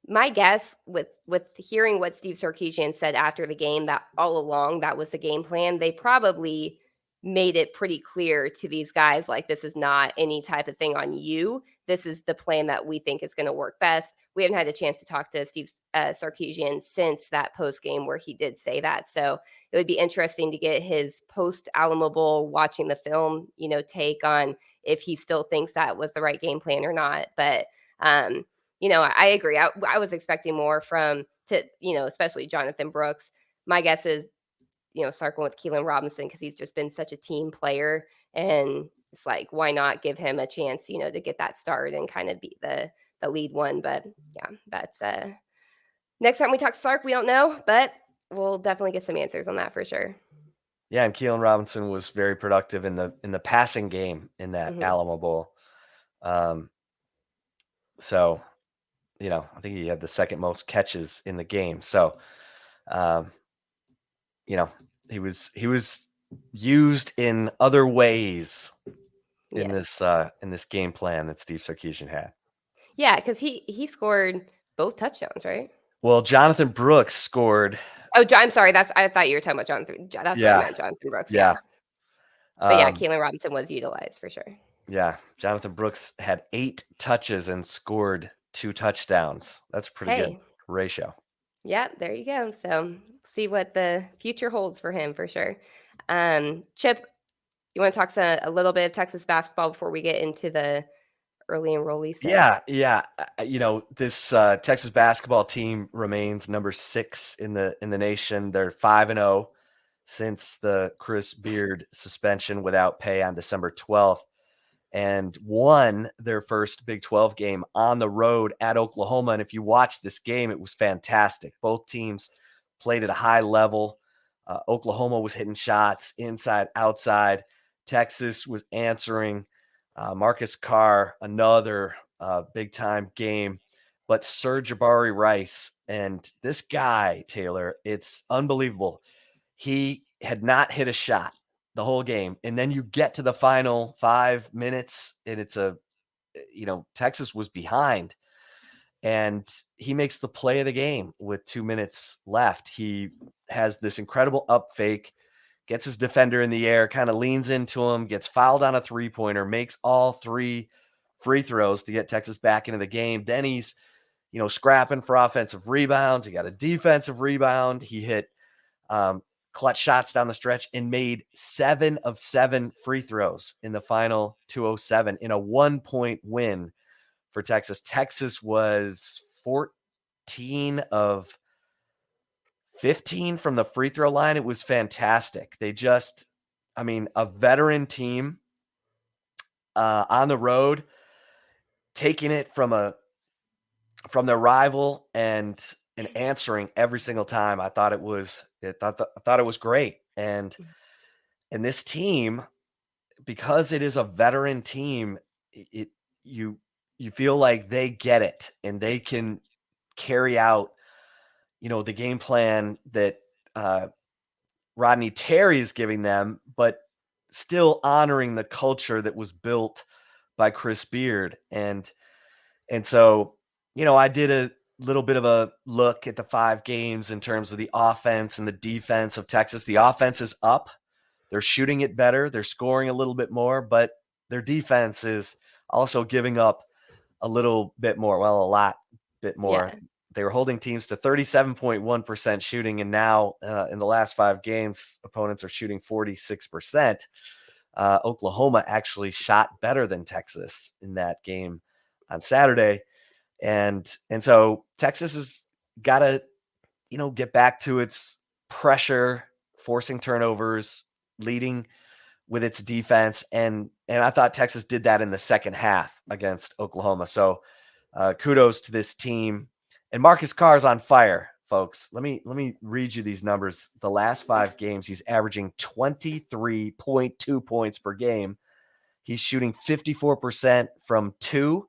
my guess with hearing what Steve Sarkisian said after the game, that all along that was the game plan, they probably made it pretty clear to these guys, like, this is not any type of thing on you. This is the plan that we think is going to work best. We haven't had a chance to talk to Steve Sarkisian since that post game where he did say that. So it would be interesting to get his post Alamo Bowl watching the film, take on if he still thinks that was the right game plan or not. But I agree. I was expecting more especially Jonathan Brooks. My guess is, Sark went with Keelan Robinson because he's just been such a team player. And it's like, why not give him a chance, to get that start and kind of be the lead one. But yeah, that's next time we talk to Sark, we don't know, but we'll definitely get some answers on that for sure. Yeah, and Keelan Robinson was very productive in the passing game in that Hmm. Alamo Bowl. So, I think he had the second most catches in the game. So, um, you know, he was used in other ways Yes. in this game plan that Steve Sarkisian had. Yeah, because he scored both touchdowns, right? Well, Jonathan Brooks scored. Oh, I'm sorry. I thought you were talking about Jonathan. That's what I Yeah, meant, Jonathan Brooks. Yeah, yeah, but yeah, um, Keelan Robinson was utilized for sure. yeah. Jonathan Brooks had 8 touches and scored 2 touchdowns. That's a pretty good Hey, ratio. yeah, there you go. So see what the future holds for him for sure. Chip, you want to talk a little bit of Texas basketball before we get into the early enrollee stuff? Yeah, yeah. This Texas basketball team remains number 6 in the nation. They're 5-0 since the Chris Beard suspension without pay on December 12th, and won their first Big 12 game on the road at Oklahoma. And if you watch this game, it was fantastic. Both teams played at a high level. Oklahoma was hitting shots inside, outside. Texas was answering. Marcus Carr, another big time game. But Serge Jabari Rice, and this guy, Taylor, it's unbelievable. He had not hit a shot the whole game. And then you get to the final 5 minutes and Texas was behind and he makes the play of the game with 2 minutes left. He has this incredible up fake, gets his defender in the air, kind of leans into him, gets fouled on a 3-pointer, makes all 3 free throws to get Texas back into the game. Then he's, scrapping for offensive rebounds. He got a defensive rebound. He hit clutch shots down the stretch and made 7 of 7 free throws in the final 207 in a 1-point win for Texas. Texas was 14 of 15 from the free throw line. It was fantastic. A veteran team on the road, taking it from their rival and answering every single time. I thought it was great. And this team, because it is a veteran team, it you feel like they get it and they can carry out, the game plan that Rodney Terry is giving them, but still honoring the culture that was built by Chris Beard. And so, I did a little bit of a look at the 5 games in terms of the offense and the defense of Texas. The offense is up. They're shooting it better. They're scoring a little bit more, but their defense is also giving up a little bit more. Well, a lot bit more. Yeah. They were holding teams to 37.1% shooting, and now in the last 5 games, opponents are shooting 46%. Oklahoma actually shot better than Texas in that game on Saturday. And so Texas has got to, get back to its pressure, forcing turnovers, leading with its defense. And I thought Texas did that in the second half against Oklahoma. So kudos to this team. And Marcus Carr is on fire, folks. Let me read you these numbers. The last 5 games, he's averaging 23.2 points per game. He's shooting 54% from 2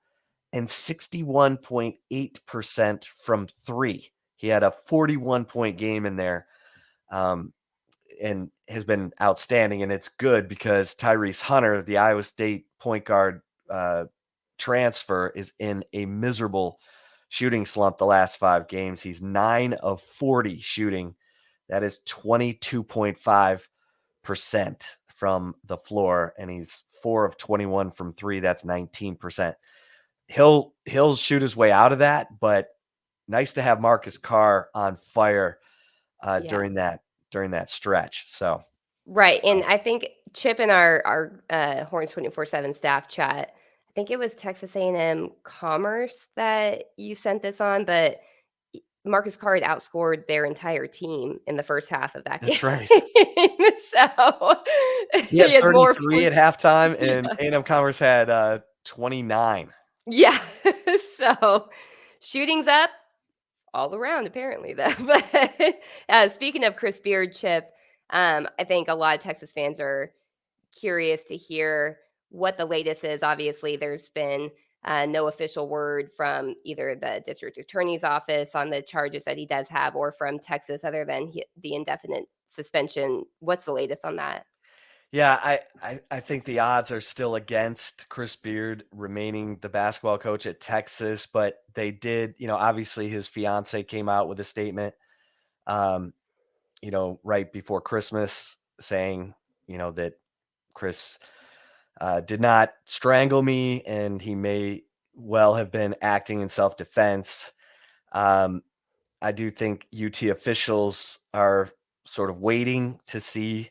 and 61.8% from 3. He had a 41-point game in there, and has been outstanding. And it's good because Tyrese Hunter, the Iowa State point guard transfer, is in a miserable shooting slump the last 5 games. He's 9 of 40 shooting. That is 22.5% from the floor, and he's 4 of 21 from 3. That's 19%. He'll shoot his way out of that, but nice to have Marcus Carr on fire Yeah. during that stretch. So Right. And I think Chip in our Horns 24/7 staff chat I think it was Texas A&M Commerce that you sent this on, but Marcus Card outscored their entire team in the first half of that game. That's right. So He he had had more 33 at points. halftime, and Yeah. A&M Commerce had 29. Yeah. So shooting's up all around apparently though. But speaking of Chris Beard, Chip, I think a lot of Texas fans are curious to hear what the latest is. Obviously, there's been no official word from either the district attorney's office on the charges that he does have or from Texas other than the indefinite suspension. What's the latest on that? Yeah, I think the odds are still against Chris Beard remaining the basketball coach at Texas, but they did, obviously his fiance came out with a statement, um, right before Christmas saying, that Chris did not strangle me and he may well have been acting in self-defense. Um, I do think UT officials are sort of waiting to see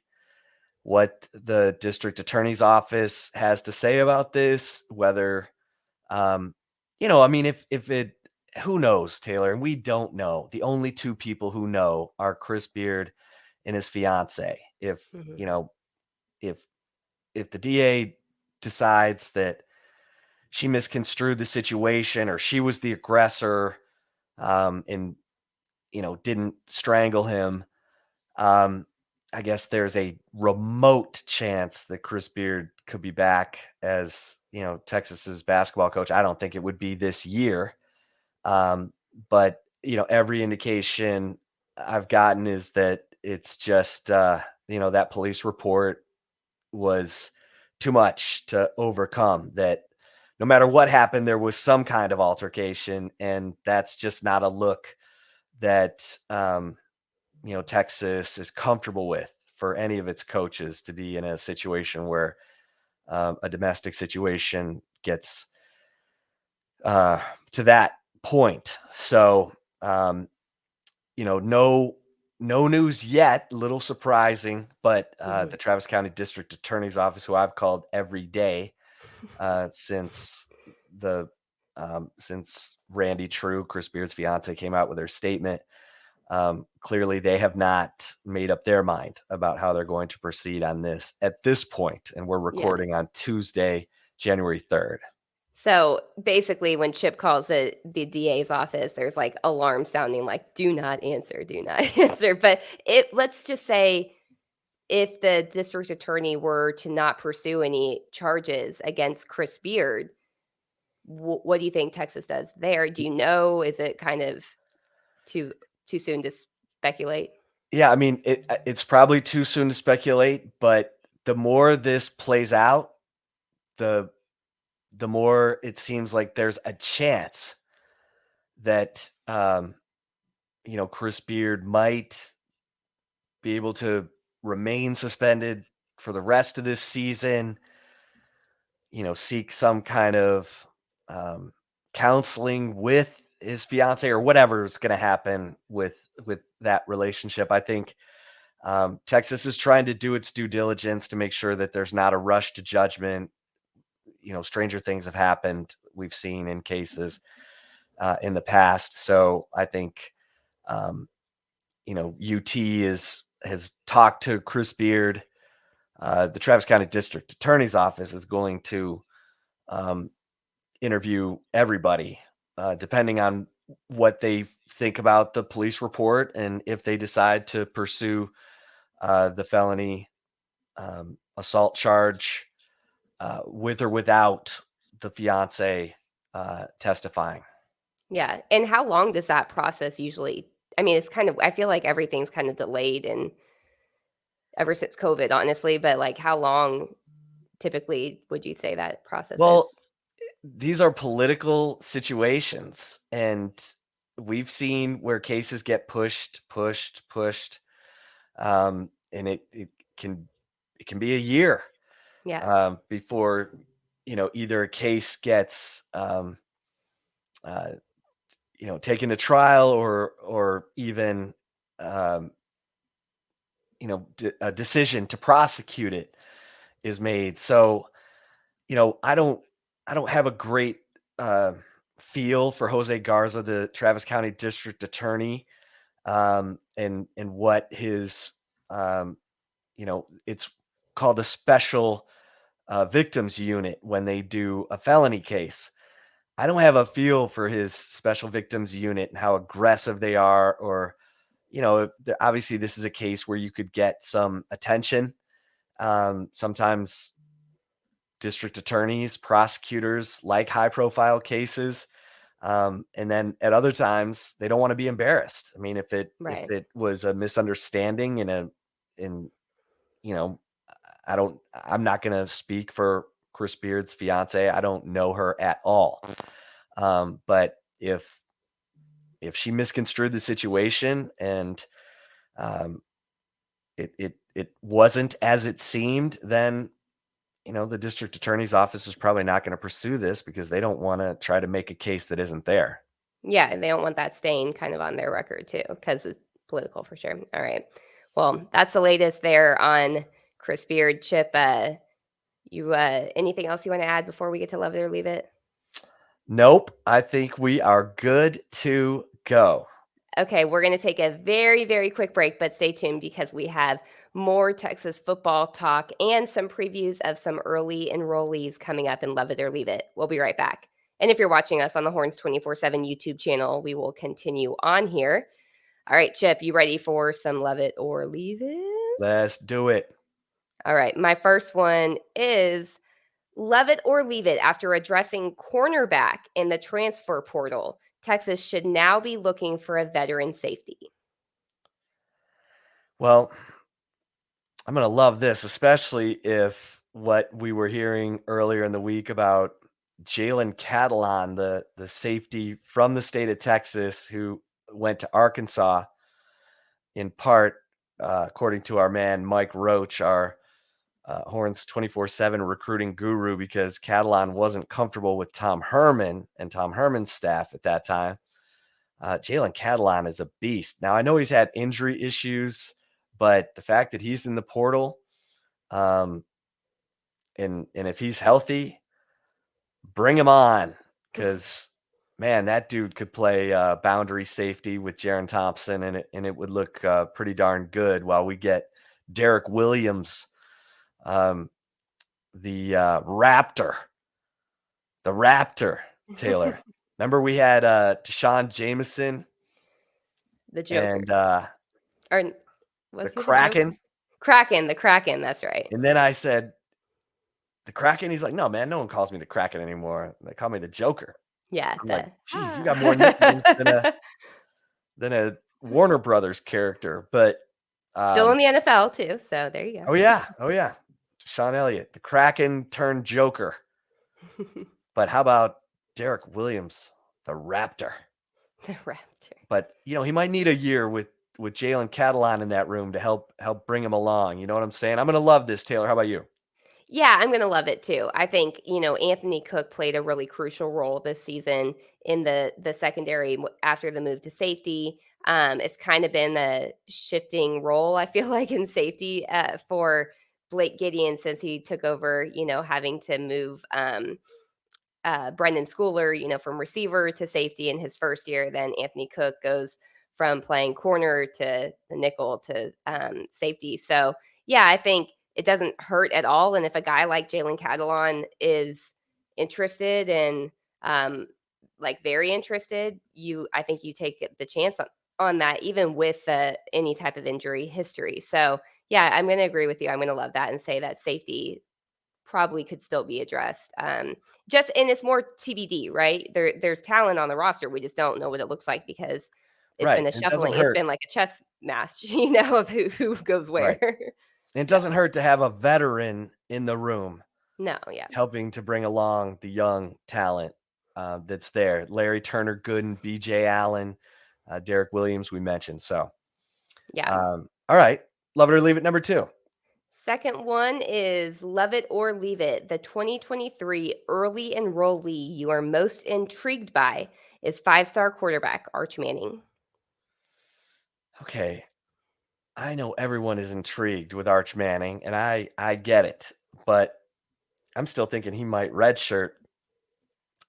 what the district attorney's office has to say about this, whether, um, I mean, if it, who knows, Taylor, and we don't know. The only two people who know are Chris Beard and his fiance. Mhm. You know, if, if the DA decides that she misconstrued the situation or she was the aggressor, and, didn't strangle him, Um, I guess there's a remote chance that Chris Beard could be back as, Texas's basketball coach. I don't think it would be this year. Um, but, every indication I've gotten is that it's just, that police report was too much to overcome, that no matter what happened, there was some kind of altercation. And that's just not a look that, Texas is comfortable with for any of its coaches to be in a situation where a domestic situation gets uh, to that point. So, um, no news yet. A little surprising, but Mhm. the Travis County District Attorney's Office, who I've called every day since the since Randy True, Chris Beard's fiance, came out with their statement. Clearly, they have not made up their mind about how they're going to proceed on this at this point, and we're Yeah. recording on Tuesday, January 3rd. So basically, when Chip calls the DA's office, there's like alarm sounding like "Do not answer, do not answer." But let's just say if the district attorney were to not pursue any charges against Chris Beard, what do you think Texas does there? Do you know? Is it kind of too too soon to speculate? Yeah, I mean, it's probably too soon to speculate, but the more this plays out, the the more it seems like there's a chance that Chris Beard might be able to remain suspended for the rest of this season, seek some kind of um, counseling with his fiance or whatever is going to happen with that relationship. I think Texas is trying to do its due diligence to make sure that there's not a rush to judgment. Stranger things have happened. We've seen in cases in the past. So I think um, UT has talked to Chris Beard. The Travis County District Attorney's Office is going to um, interview everybody, depending on what they think about the police report and if they decide to pursue the felony assault charge with or without the fiance testifying. Yeah, and how long does that process usually? I mean, it's kind of. I feel like everything's kind of delayed and ever since COVID, honestly. But like, how long typically would you say that process Well, is? these are political situations, and we've seen where cases get pushed, and can it can be a year Yeah, before either a case gets uh, taken to trial or even um, a decision to prosecute it is made. So I don't I don't have a great uh, feel for Jose Garza, the Travis County District Attorney, and what his it's called a special victims unit when they do a felony case. I don't have a feel for his special victims unit and how aggressive they are, or obviously this is a case where you could get some attention. Sometimes district attorneys, prosecutors like high profile cases. And then at other times they don't want to be embarrassed. I mean, if Right. it was a misunderstanding in, you know, I'm not going to speak for Chris Beard's fiance. I don't know her at all. But if she misconstrued the situation and um, it wasn't as it seemed, then the district attorney's office is probably not going to pursue this because they don't want to try to make a case that isn't there. Yeah, and they don't want that stain kind of on their record too, because it's political for sure. All right. Well, that's the latest there on Chris Beard. Chip, you anything else you want to add before we get to love it or leave it? Nope. I think we are good to go. Okay, we're going to take a very, very quick break, but stay tuned because we have more Texas football talk and some previews of some early enrollees coming up in Love It or Leave It. We'll be right back. And if you're watching us on the Horns 24/7 YouTube channel, we will continue on here. All right, Chip, you ready for some Love It or Leave It? Let's do it. All right, my first one is Love It or Leave It. After addressing cornerback in the transfer portal, Texas should now be looking for a veteran safety. Well, I'm going to love this, especially if what we were hearing earlier in the week about Jalen Catalon, the safety from the state of Texas who went to Arkansas, in part, according to our man Mike Roach, our Horns 24/7 recruiting guru, because Catalon wasn't comfortable with Tom Herman and Tom Herman's staff at that time. Jalen Catalon is a beast. Now, I know he's had injury issues, but the fact that he's in the portal, um, and if he's healthy, bring him on, because man, that dude could play boundary safety with Jaron Thompson, and it would look pretty darn good while we get Derek Williams, the Raptor, Taylor. Remember we had Deshaun Jameson The Joker. and Or the was he the Joker? Kraken, The Kraken, that's right. and then I said the Kraken. He's like, no, man, no one calls me the Kraken anymore. They call me the Joker. Yeah, I'm like, the geez, you got more nicknames than a Warner Brothers character. But Still in the NFL too, so there you oh yeah, Sean Elliott, the Kraken turned Joker. go. But how about Derek Williams, the Raptor? The Raptor. But he might need a year with Jalen Catalon in that room to help bring him along. You know what I'm saying? I'm gonna love this, Taylor. How about you? Yeah, I'm gonna love it too. I think, Anthony Cook played a really crucial role this season in the secondary after the move to safety. It's kind of been a shifting role, I feel like, in safety for Blake Gideon since he took over, having to move Brendan Schooler, from receiver to safety in his first year. Then Anthony Cook goes from playing corner to the nickel to safety. So, yeah, I think it doesn't hurt at all. And if a guy like Jalen Catalon is interested and very interested, I think you take the chance on that, even with any type of injury history. So, yeah, I'm going to agree with you. I'm going to love that and say that safety probably could still be addressed. And it's more TBD, right? There's talent on the roster. We just don't know what it looks like because it's been Right. a And it doesn't shuffling. It's hurt. been like a chess match, of who goes Right. where. And it So doesn't hurt to have a veteran in the room no, yeah, helping to bring along the young talent that's there. Larry Turner Gooden, BJ Allen, Derek Williams, we mentioned. So, yeah. all right. Love it or leave it, number 2. Second one is Love It or Leave It. The 2023 early enrollee you are most intrigued by is five-star quarterback Arch Manning. Okay. I know everyone is intrigued with Arch Manning, and I get it, but I'm still thinking he might redshirt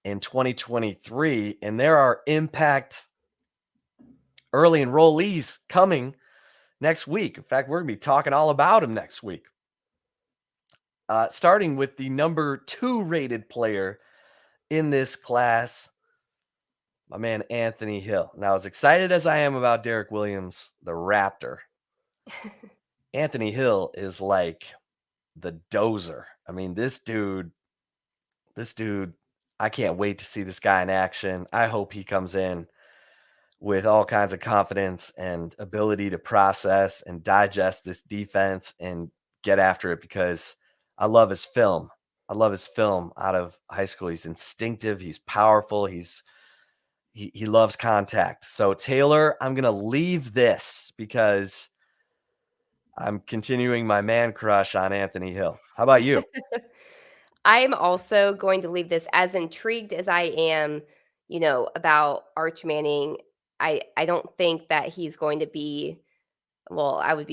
in 2023, and there are impact early enrollees coming next week. In fact, we're going to be talking all about them next week. Starting with the number 2 rated player in this class, my man Anthony Hill. Now, as excited as I am about Derek Williams, the Raptor, Anthony Hill is like the dozer. I mean, this dude, I can't wait to see this guy in action. I hope he comes in with all kinds of confidence and ability to process and digest this defense and get after it, because I love his film. I love his film out of high school. He's instinctive. He's powerful. He loves contact. So Taylor, I'm going to leave this because I'm continuing my man crush on Anthony Hill. How about you? I am also going to leave this as intrigued as I am, about Arch Manning. I don't think that he's going to be. Well, I'd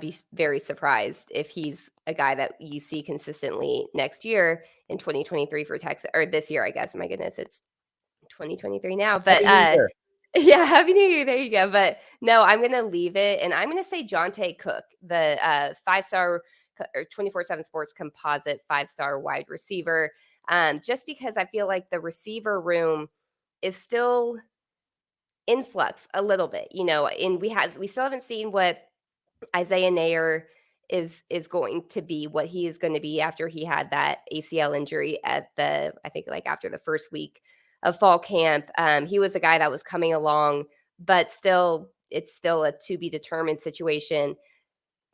be very surprised if he's a guy that you see consistently next year in 2023 for Texas, or this year, I guess. My goodness, it's 2023 now. But Happy New Year. yeah, Happy New Year. There you go. But no, I'm going to leave it, and I'm going to say Jonte Cook, the 5-star or 24/7 Sports composite 5-star wide receiver, just because I feel like the receiver room is still in flux a little bit, and we still haven't seen what Isaiah Nayer is going to be, what he is going to be after he had that ACL injury I think like after the first week of fall camp. He was a guy that was coming along, but still, it's still a to be determined situation.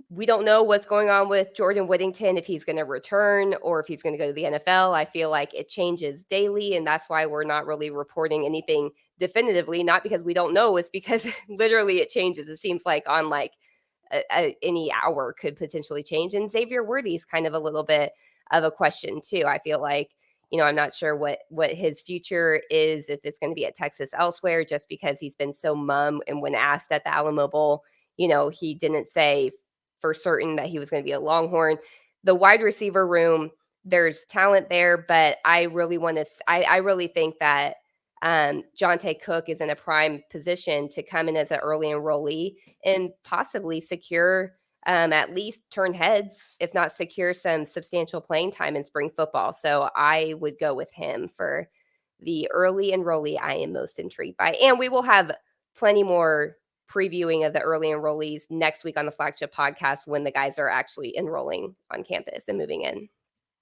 We don't know what's going on with Jordan Whittington, if he's going to return or if he's going to go to the NFL. I feel like it changes daily, and that's why we're not really reporting anything definitively. Not because we don't know, it's because literally it changes. It seems like on like any hour could potentially change. And Xavier Worthy's kind of a little bit of a question too. I feel like, I'm not sure what his future is, if it's going to be at Texas elsewhere, just because he's been so mum. And when asked at the Alamo Bowl, he didn't say for certain that he was going to be a Longhorn. The wide receiver room, there's talent there, but I really think that Jonte Cook is in a prime position to come in as an early enrollee and possibly secure, at least turn heads, if not secure some substantial playing time in spring football. So I would go with him for the early enrollee I am most intrigued by. And we will have plenty more previewing of the early enrollees next week on the Flagship Podcast when the guys are actually enrolling on campus and moving in.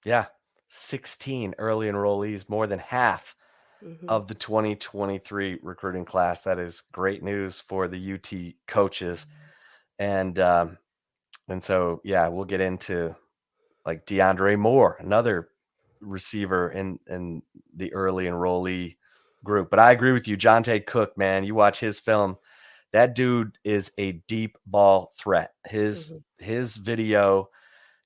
Yeah. 16 early enrollees, more than half of the 2023 recruiting class. That is great news for the UT coaches. And so, yeah, we'll get into like DeAndre Moore, another receiver in the early enrollee group. But I agree with you. Jonte Cook, man, you watch his film, that dude is a deep ball threat. His video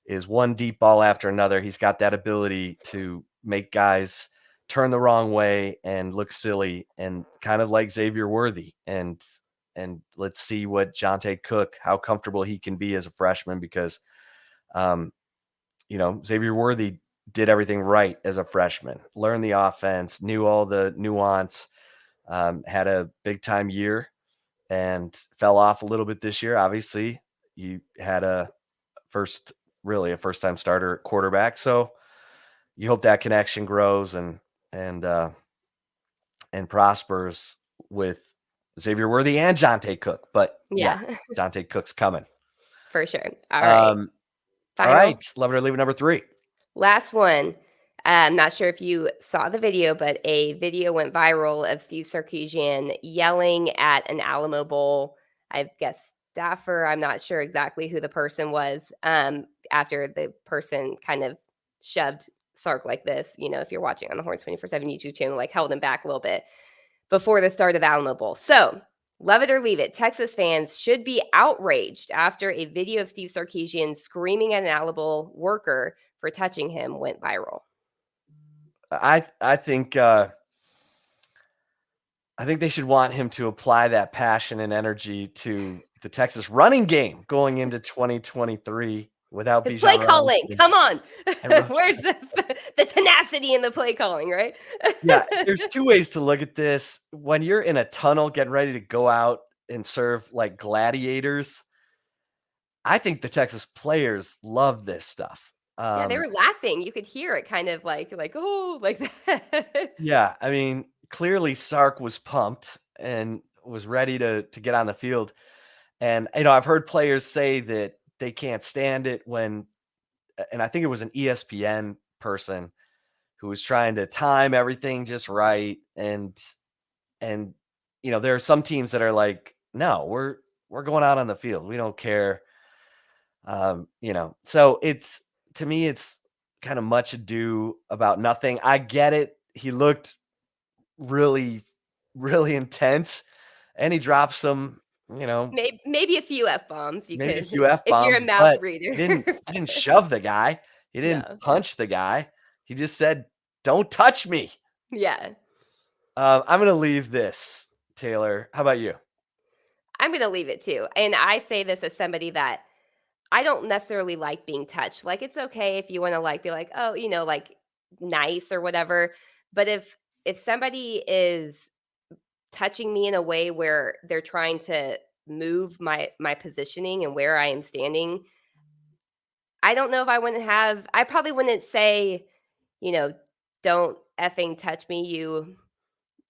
is one deep ball after another. He's got that ability to make guys turn the wrong way and look silly, and kind of like Xavier Worthy. And let's see what Jonte Cook, how comfortable he can be as a freshman, because Xavier Worthy did everything right as a freshman, learned the offense, knew all the nuance, had a big time year, and fell off a little bit this year. Obviously, you had a first time starter at quarterback. So you hope that connection grows and prospers with Xavier Worthy and Jonte Cook. But yeah, Jonte Cook's coming. For sure. All right. All right. Love it or leave it, number 3. Last one. I'm not sure if you saw the video, but a video went viral of Steve Sarkisian yelling at an Alamo Bowl, I guess, staffer. I'm not sure exactly who the person was, after the person kind of shoved Sark like this, if you're watching on the Horns 24/7 YouTube channel, like held him back a little bit before the start of the Alamo Bowl. So, love it or leave it, Texas fans should be outraged after a video of Steve Sarkisian screaming at an Alamo Bowl worker for touching him went viral. I think they should want him to apply that passion and energy to the Texas running game going into 2023. without His play Bijan calling, Robinson come on. and Roschon Where's Johnson. the tenacity in the play calling, right? Yeah, there's 2 ways to look at this. When you're in a tunnel getting ready to go out and serve like gladiators, I think the Texas players love this stuff. Yeah, they were laughing. You could hear it kind of like, "Oh," like that. Yeah, I mean, clearly Sark was pumped and was ready to get on the field. And I've heard players say that they can't stand it when, and I think it was an ESPN person who was trying to time everything just right. And there are some teams that are like, no, we're going out on the field. We don't care. So it's, to me, it's kind of much ado about nothing. I get it. He looked really, really intense, and he dropped some, Maybe a few F-bombs you maybe a could few F if you're a bombs, mouth but reader. he didn't shove the guy. He didn't No. punch the guy. He just said, "Don't touch me." Yeah. I'm gonna leave this, Taylor. How about you? I'm gonna leave it too, and I say this as somebody that I don't necessarily like being touched. Like, it's okay if you wanna, like, be like, "Oh," like, nice or whatever, but if somebody is touching me in a way where they're trying to move my positioning and where I am standing, I don't know if I probably wouldn't say, you know, "Don't effing touch me, you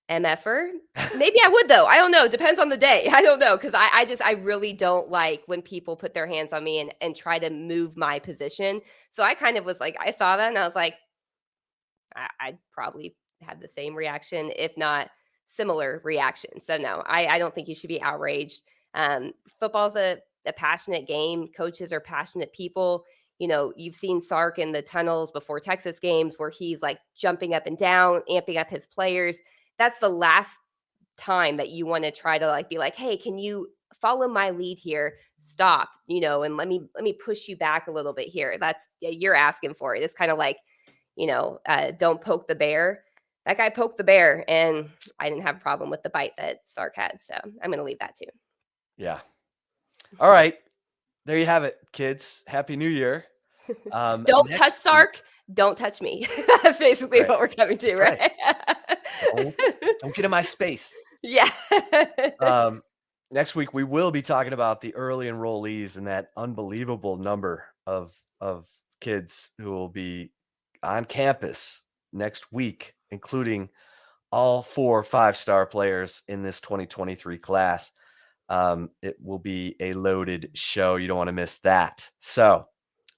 MFer." Maybe I would though, I don't know, depends on the day. I don't know, 'cause I really don't like when people put their hands on me and try to move my position. So I kind of was like, I saw that and I was like, I'd probably have the same reaction, if not similar reaction. So no, I don't think you should be outraged. Football's a passionate game. Coaches are passionate people. You've seen Sark in the tunnels before Texas games where he's like jumping up and down, amping up his players. That's the last time that you want to try to like be like, hey, can you follow my lead here? Stop, and let me push you back a little bit here. That's, yeah, you're asking for it. It's kind of like, don't poke the bear. That guy poked the bear, and I didn't have a problem with the bite that Sark had. So I'm going to leave that too. Yeah. All right. There you have it, kids. Happy New Year. Don't touch Next week, Sark. Don't touch me. That's basically right? what we're coming to, That's right. right? Don't get in my space. Yeah. Um, Next week we will be talking about the early enrollees and that unbelievable number of kids who will be on campus next week, including all 4 5-star players in this 2023 class. It will be a loaded show. You don't want to miss that. So,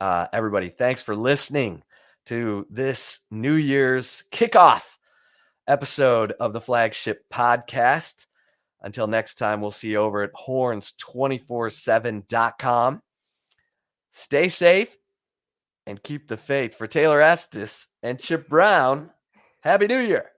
everybody, thanks for listening to this New Year's kickoff episode of the Flagship Podcast. Until next time, we'll see you over at horns247.com. Stay safe and keep the faith. For Taylor Estes and Chip Brown, Happy New Year.